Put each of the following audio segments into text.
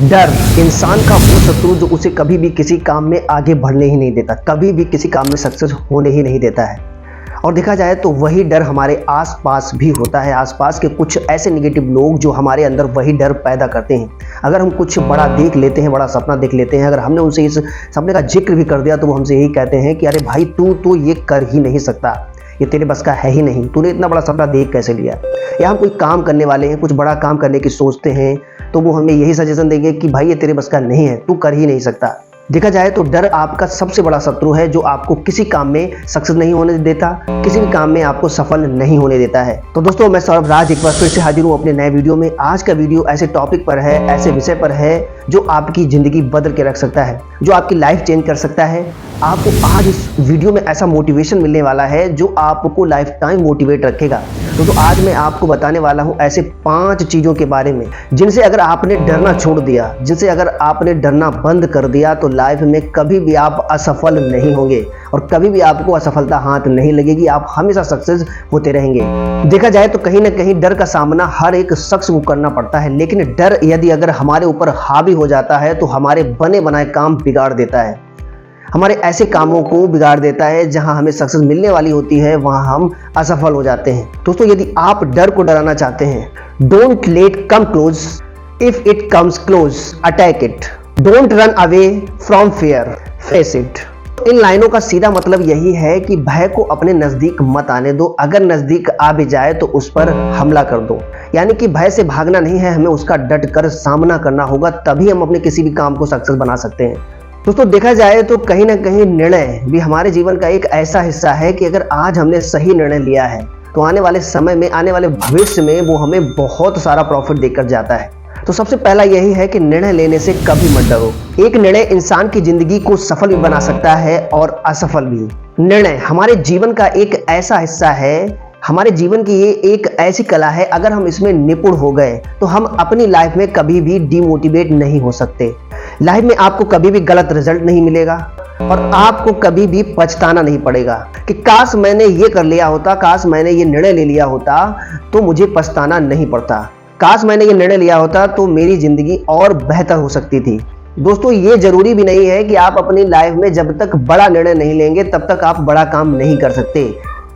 डर इंसान का वो शत्रु जो उसे कभी भी किसी काम में आगे बढ़ने ही नहीं देता, कभी भी किसी काम में सक्सेस होने ही नहीं देता है। और देखा जाए तो वही डर हमारे आसपास भी होता है। आसपास के कुछ ऐसे नेगेटिव लोग जो हमारे अंदर वही डर पैदा करते हैं। अगर हम कुछ बड़ा देख लेते हैं, बड़ा सपना देख लेते हैं, अगर हमने उनसे इस सपने का जिक्र भी कर दिया तो वो हमसे यही कहते हैं कि अरे भाई तू तो ये कर ही नहीं सकता, ये तेरे बस का है ही नहीं, तूने इतना बड़ा सपना देख कैसे लिया। या हम कोई काम करने वाले हैं, कुछ बड़ा काम करने की सोचते हैं तो वो हमें यही सजेशन देंगे कि भाई ये तेरे बस का नहीं है, तू कर ही नहीं सकता। देखा जाए तो डर आपका सबसे बड़ा शत्रु है जो आपको किसी काम में सक्सेस नहीं होने देता, किसी भी काम में आपको सफल नहीं होने देता है। तो दोस्तों, मैं सौरभ राज एक बार फिर से हाजिर हूँ अपने नए वीडियो में। आज का वीडियो ऐसे टॉपिक पर है, ऐसे विषय पर है जो आपकी ज़िंदगी बदल के रख सकता है, जो आपकी लाइफ चेंज कर सकता है। आपको आज इस वीडियो में ऐसा मोटिवेशन मिलने वाला है जो आपको लाइफ टाइम मोटिवेट रखेगा। तो आज मैं आपको बताने वाला हूँ ऐसे 5 चीज़ों के बारे में जिनसे अगर आपने डरना छोड़ दिया, जिनसे अगर आपने डरना बंद कर दिया तो लाइफ में कभी भी आप असफल नहीं होंगे और कभी भी आपको असफलता हाथ नहीं लगेगी। आप हमेशा सक्सेस होते रहेंगे। देखा जाए तो कहीं ना कहीं डर का सामना हर एक शख्स को करना पड़ता है, लेकिन डर यदि अगर हमारे ऊपर हावी हो जाता है तो हमारे बने बनाए काम बिगाड़ देता है, हमारे ऐसे कामों को बिगाड़ देता है जहां हमें सक्सेस मिलने वाली होती है वहां हम असफल हो जाते हैं। दोस्तों, यदि आप डर को डराना चाहते हैं, don't let come close, if it comes close attack it, don't run away from fear, face it. इन लाइनों का सीधा मतलब यही है कि भय को अपने नजदीक मत आने दो, अगर नजदीक आ भी जाए तो उस पर हमला कर दो। यानी कि भय से भागना नहीं है, हमें उसका डट कर सामना करना होगा, तभी हम अपने किसी भी काम को सक्सेस बना सकते हैं। दोस्तों, देखा जाए तो कहीं ना कहीं निर्णय भी हमारे जीवन का एक ऐसा हिस्सा है कि अगर आज हमने सही निर्णय लिया है तो आने वाले समय में, आने वाले भविष्य में वो हमें बहुत सारा प्रॉफिट देकर जाता है। तो सबसे पहला यही है कि निर्णय लेने से कभी मत डरो। एक निर्णय इंसान की जिंदगी को सफल भी बना सकता है और असफल भी। निर्णय हमारे जीवन का एक ऐसा हिस्सा है, हमारे जीवन की ये एक ऐसी कला है, अगर हम इसमें निपुण हो गए तो हम अपनी लाइफ में कभी भी डिमोटिवेट नहीं हो सकते। लाइफ में आपको कभी भी गलत रिजल्ट नहीं मिलेगा और आपको कभी भी पछताना नहीं पड़ेगा कि काश मैंने ये कर लिया होता, काश मैंने ये निर्णय ले लिया होता तो मुझे पछताना नहीं पड़ता, काश मैंने ये निर्णय लिया होता तो मेरी जिंदगी और बेहतर हो सकती थी। दोस्तों, ये जरूरी भी नहीं है कि आप अपनी लाइफ में जब तक बड़ा निर्णय नहीं लेंगे तब तक आप बड़ा काम नहीं कर सकते।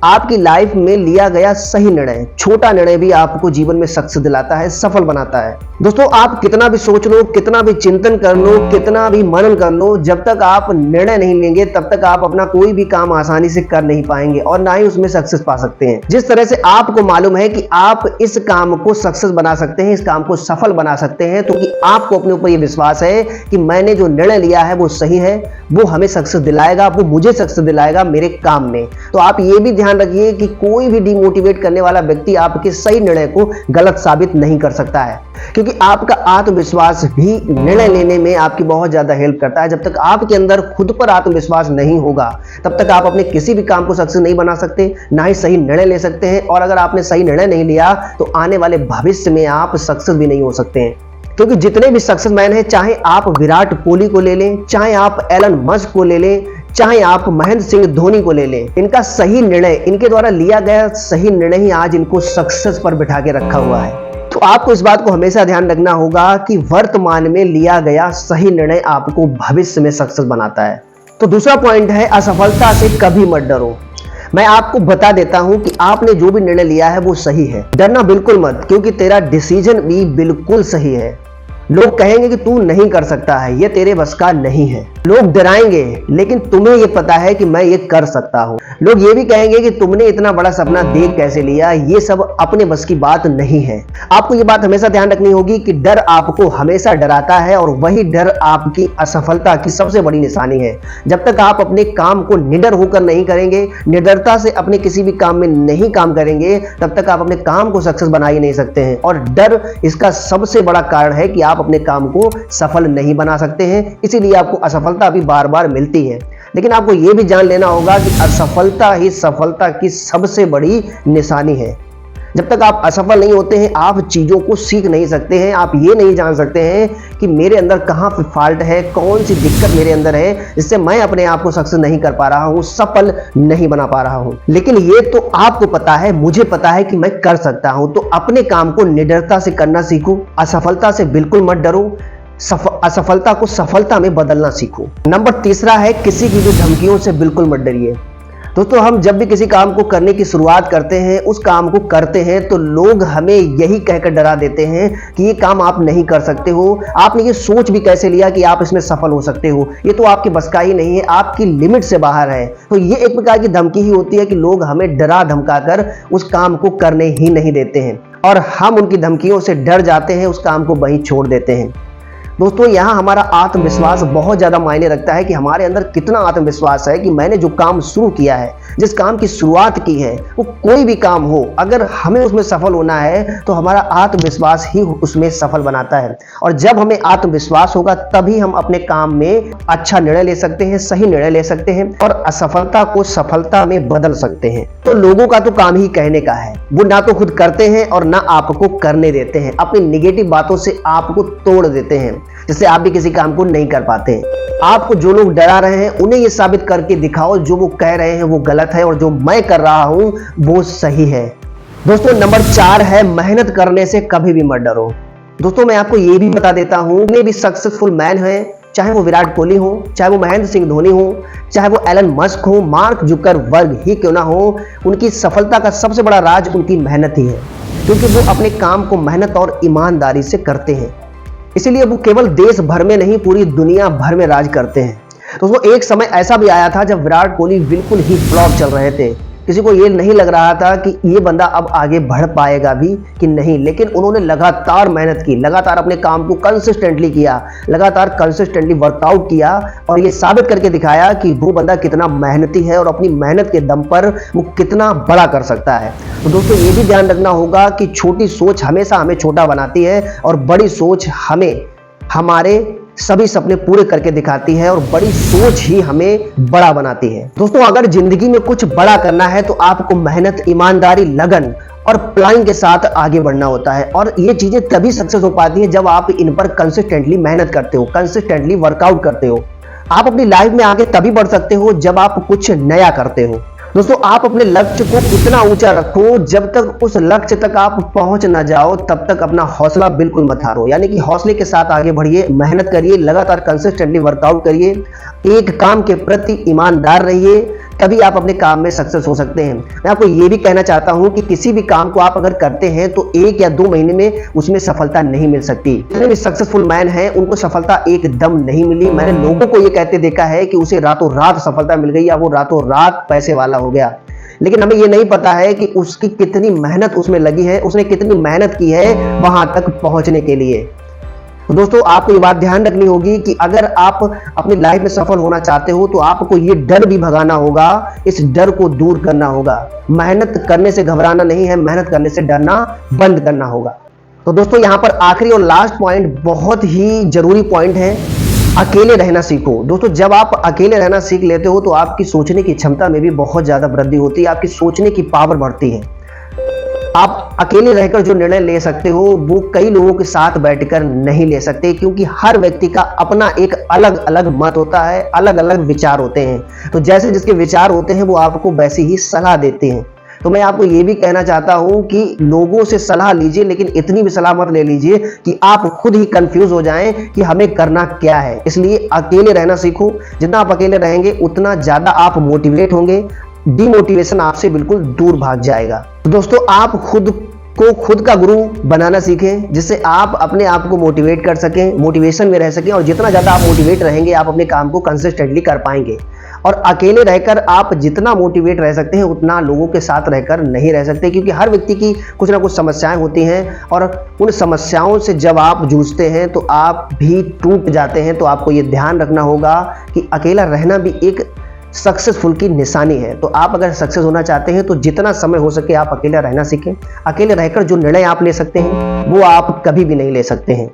आपकी लाइफ में लिया गया सही निर्णय, छोटा निर्णय भी आपको जीवन में सक्सेस दिलाता है, सफल बनाता है। दोस्तों, आप कितना भी सोच लो, कितना भी चिंतन कर लो, कितना भी मनन कर लो, जब तक आप निर्णय नहीं लेंगे तब तक आप अपना कोई भी काम आसानी से कर नहीं पाएंगे और ना ही उसमें सक्सेस पा सकते हैं। जिस तरह से आपको मालूम है कि आप इस काम को सक्सेस बना सकते हैं, इस काम को सफल बना सकते हैं, तो कि आपको अपने ऊपर ये विश्वास है कि मैंने जो निर्णय लिया है वो सही है, वो हमें सक्सेस दिलाएगा, वो मुझे सक्सेस दिलाएगा मेरे काम में। तो आप ये भी ध्यान रखिए कि कोई भी डिमोटिवेट करने वाला व्यक्ति आपके सही निर्णय को गलत साबित नहीं कर सकता है, क्योंकि आपका आत्मविश्वास भी निर्णय लेने में आपकी बहुत ज्यादा हेल्प करता है। जब तक आपके अंदर खुद पर आत्मविश्वास नहीं होगा तब तक आप अपने किसी भी काम को सक्सेस नहीं बना सकते, ना ही सही निर्णय ले सकते हैं। और अगर आपने सही निर्णय नहीं लिया तो आने वाले भविष्य में आप सक्सेस भी नहीं हो सकते हैं। क्योंकि जितने भी सक्सेसमैन हैं, चाहे आप विराट कोहली को ले लें, चाहे आप एलन मस्क को ले लें, चाहे आप महेंद्र सिंह धोनी को ले लें, इनका सही निर्णय, इनके द्वारा लिया गया सही निर्णय ही आज इनको सक्सेस पर बिठा के रखा हुआ है। तो आपको इस बात को हमेशा ध्यान रखना होगा कि वर्तमान में लिया गया सही निर्णय आपको भविष्य में सक्सेस बनाता है। तो दूसरा पॉइंट है, असफलता से कभी मत डरो। मैं आपको बता देता हूं कि आपने जो भी निर्णय लिया है वो सही है, डरना बिल्कुल मत, क्योंकि तेरा डिसीजन भी बिल्कुल सही है। लोग कहेंगे कि तू नहीं कर सकता है, ये तेरे बस का नहीं है। लोग डराएंगे, लेकिन तुम्हें ये पता है कि मैं ये कर सकता हूँ। लोग ये भी कहेंगे कि तुमने इतना बड़ा सपना देख कैसे लिया, ये सब अपने बस की बात नहीं है। आपको ये बात हमेशा ध्यान रखनी होगी कि डर आपको हमेशा डराता है और वही डर आपकी असफलता की सबसे बड़ी निशानी है। जब तक आप अपने काम को निडर होकर नहीं करेंगे, निडरता से अपने किसी भी काम में नहीं काम करेंगे, तब तक आप अपने काम को सक्सेस बना ही नहीं सकते हैं। और डर इसका सबसे बड़ा कारण है कि आप अपने काम को सफल नहीं बना सकते हैं, इसीलिए आपको असफलता भी बार बार मिलती है। लेकिन आपको यह भी जान लेना होगा कि असफलता ही सफलता की सबसे बड़ी निशानी है। जब तक आप असफल नहीं होते हैं, आप चीज़ों को सीख नहीं सकते हैं, आप ये नहीं जान सकते हैं कि मेरे अंदर कहाँ पे फॉल्ट है, कौन सी दिक्कत मेरे अंदर है जिससे मैं अपने आप को सक्सेस नहीं कर पा रहा हूँ, सफल नहीं बना पा रहा हूँ। लेकिन ये तो आपको पता है, मुझे पता है कि मैं कर सकता हूँ। तो अपने काम को निडरता से करना सीखो, असफलता से बिल्कुल मत डरो। असफलता को सफलता में बदलना सीखो। नंबर तीसरा है, किसी की भी धमकियों से बिल्कुल मत डरिए। दोस्तों, हम जब भी किसी काम को करने की शुरुआत करते हैं, उस काम को करते हैं, तो लोग हमें यही कहकर डरा देते हैं कि ये काम आप नहीं कर सकते हो, आपने ये सोच भी कैसे लिया कि आप इसमें सफल हो सकते हो, ये तो आपके बस का ही नहीं है, आपकी लिमिट से बाहर है। तो ये एक प्रकार की धमकी ही होती है कि लोग हमें डरा धमका कर उस काम को करने ही नहीं देते हैं और हम उनकी धमकियों से डर जाते हैं, उस काम को वहीं छोड़ देते हैं। दोस्तों, यहाँ हमारा आत्मविश्वास बहुत ज़्यादा मायने रखता है कि हमारे अंदर कितना आत्मविश्वास है कि मैंने जो काम शुरू किया है, जिस काम की शुरुआत की है, वो कोई भी काम हो, अगर हमें उसमें सफल होना है तो हमारा आत्मविश्वास ही उसमें सफल बनाता है। और जब हमें आत्मविश्वास होगा तभी हम अपने काम में अच्छा निर्णय ले सकते हैं, सही निर्णय ले सकते हैं और असफलता को सफलता में बदल सकते हैं। तो लोगों का तो काम ही कहने का है, वो ना तो खुद करते हैं और ना आपको करने देते हैं, अपनी निगेटिव बातों से आपको तोड़ देते हैं, जिससे आप भी किसी काम को नहीं कर पाते। आपको जो लोग डरा रहे हैं उन्हें ये साबित करके दिखाओ जो वो कह रहे हैं वो गलत है और जो मैं कर रहा हूं वो सही है। दोस्तों, नंबर 4 है, मेहनत करने से कभी भी मत डरो। दोस्तों, मैं आपको ये भी बता देता हूं, जितने भी सक्सेसफुल मैन हैं, चाहे वो विराट कोहली हो, चाहे वो महेंद्र सिंह धोनी हो, चाहे वो एलन मस्क हो, मार्क जुकरबर्ग ही क्यों ना हो, उनकी सफलता का सबसे बड़ा राज उनकी मेहनत ही है, क्योंकि वो अपने काम को मेहनत और ईमानदारी से करते हैं। इसीलिए वो केवल देश भर में नहीं, पूरी दुनिया भर में राज करते हैं। दोस्तों, एक समय ऐसा भी आया था जब विराट कोहली बिल्कुल ही फ्लॉप चल रहे थे, किसी को ये नहीं लग रहा था कि ये बंदा अब आगे बढ़ पाएगा भी कि नहीं, लेकिन उन्होंने लगातार मेहनत की, लगातार अपने काम को कंसिस्टेंटली किया, लगातार कंसिस्टेंटली वर्कआउट किया और ये साबित करके दिखाया कि वो बंदा कितना मेहनती है और अपनी मेहनत के दम पर वो कितना बड़ा कर सकता है। तो दोस्तों, ये भी ध्यान रखना होगा कि छोटी सोच हमेशा हमें छोटा बनाती है और बड़ी सोच हमें हमारे सभी सपने पूरे करके दिखाती है और बड़ी सोच ही हमें बड़ा बनाती है। दोस्तों, अगर जिंदगी में कुछ बड़ा करना है तो आपको मेहनत, ईमानदारी, लगन और प्लानिंग के साथ आगे बढ़ना होता है और ये चीजें तभी सक्सेस हो पाती है जब आप इन पर कंसिस्टेंटली मेहनत करते हो, कंसिस्टेंटली वर्कआउट करते हो। आप अपनी लाइफ में आगे तभी बढ़ सकते हो जब आप कुछ नया करते हो। दोस्तों, आप अपने लक्ष्य को इतना ऊंचा रखो, जब तक उस लक्ष्य तक आप पहुंच ना जाओ तब तक अपना हौसला बिल्कुल मत हारो। यानी कि हौसले के साथ आगे बढ़िए, मेहनत करिए, लगातार कंसिस्टेंटली वर्कआउट करिए, एक काम के प्रति ईमानदार रहिए, तभी आप अपने काम में सक्सेस हो सकते हैं। मैं आपको ये भी कहना चाहता हूं कि किसी भी काम को आप अगर करते हैं तो 1 या 2 महीने में उसमें सफलता नहीं मिल सकती। जितने भी सक्सेसफुल मैन हैं उनको सफलता एकदम नहीं मिली। मैंने लोगों को ये कहते देखा है कि उसे रातों रात सफलता मिल गई या वो रातों रात पैसे वाला हो गया, लेकिन हमें ये नहीं पता है कि उसकी कितनी मेहनत उसमें लगी है, उसने कितनी मेहनत की है वहां तक पहुंचने के लिए। तो दोस्तों, आपको ये बात ध्यान रखनी होगी कि अगर आप अपनी लाइफ में सफल होना चाहते हो तो आपको ये डर भी भगाना होगा, इस डर को दूर करना होगा। मेहनत करने से घबराना नहीं है, मेहनत करने से डरना बंद करना होगा। तो दोस्तों, यहाँ पर आखिरी और लास्ट पॉइंट बहुत ही जरूरी पॉइंट है, अकेले रहना सीखो। दोस्तों, जब आप अकेले रहना सीख लेते हो तो आपकी सोचने की क्षमता में भी बहुत ज्यादा वृद्धि होती है, आपकी सोचने की पावर बढ़ती है। आप अकेले रहकर जो निर्णय ले सकते हो वो कई लोगों के साथ बैठकर नहीं ले सकते, क्योंकि हर व्यक्ति का अपना एक अलग अलग मत होता है, अलग अलग विचार होते हैं। तो जैसे जिसके विचार होते हैं वो आपको वैसी ही सलाह देते हैं। तो मैं आपको ये भी कहना चाहता हूं कि लोगों से सलाह लीजिए, लेकिन इतनी भी सलाह मत ले लीजिए कि आप खुद ही कंफ्यूज हो जाएं कि हमें करना क्या है। इसलिए अकेले रहना सीखो। जितना आप अकेले रहेंगे उतना ज्यादा आप मोटिवेट होंगे, डिमोटिवेशन आपसे बिल्कुल दूर भाग जाएगा। तो दोस्तों, आप खुद का गुरु बनाना सीखें, जिससे आप अपने आप को मोटिवेट कर सकें, मोटिवेशन में रह सकें, और जितना ज़्यादा आप मोटिवेट रहेंगे आप अपने काम को कंसिस्टेंटली कर पाएंगे। और अकेले रहकर आप जितना मोटिवेट रह सकते हैं उतना लोगों के साथ रहकर नहीं रह सकते, क्योंकि हर व्यक्ति की कुछ ना कुछ समस्याएं होती हैं और उन समस्याओं से जब आप जूझते हैं तो आप भी टूट जाते हैं। तो आपको ये ध्यान रखना होगा कि अकेला रहना भी एक सक्सेसफुल की निशानी है। तो आप अगर सक्सेस होना चाहते हैं तो जितना समय हो सके आप अकेला रहना सीखें। अकेले रहकर जो निर्णय आप ले सकते हैं वो आप कभी भी नहीं ले सकते हैं।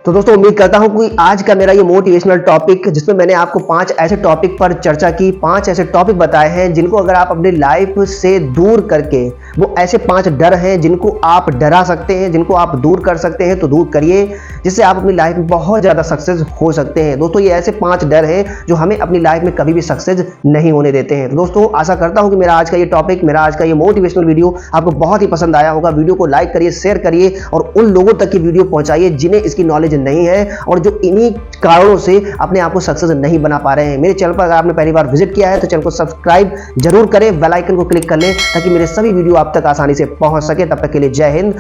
तो दोस्तों, उम्मीद करता हूं कि आज का मेरा ये मोटिवेशनल टॉपिक, जिसमें मैंने आपको 5 ऐसे टॉपिक पर चर्चा की, 5 ऐसे टॉपिक बताए हैं जिनको अगर आप अपनी लाइफ से दूर करके, वो ऐसे 5 डर हैं जिनको आप डरा सकते हैं, जिनको आप दूर कर सकते हैं तो दूर करिए, जिससे आप अपनी लाइफ में बहुत ज़्यादा सक्सेस हो सकते हैं। दोस्तों, ये ऐसे 5 डर हैं जो हमें अपनी लाइफ में कभी भी सक्सेस नहीं होने देते हैं। तो दोस्तों, आशा करता हूँ कि मेरा आज का ये टॉपिक, मेरा आज का ये मोटिवेशनल वीडियो आपको बहुत ही पसंद आया होगा। वीडियो को लाइक करिए, शेयर करिए और उन लोगों तक की वीडियो पहुँचाइए जिन्हें इसकी नॉलेज चीज़ नहीं है और जो इन्हीं कारणों से अपने आप को सक्सेस नहीं बना पा रहे हैं। मेरे चैनल पर अगर आपने पहली बार विजिट किया है तो चैनल को सब्सक्राइब जरूर करें, बेल आइकन को क्लिक कर लें ताकि मेरे सभी वीडियो आप तक आसानी से पहुंच सके। तब तक के लिए जय हिंद।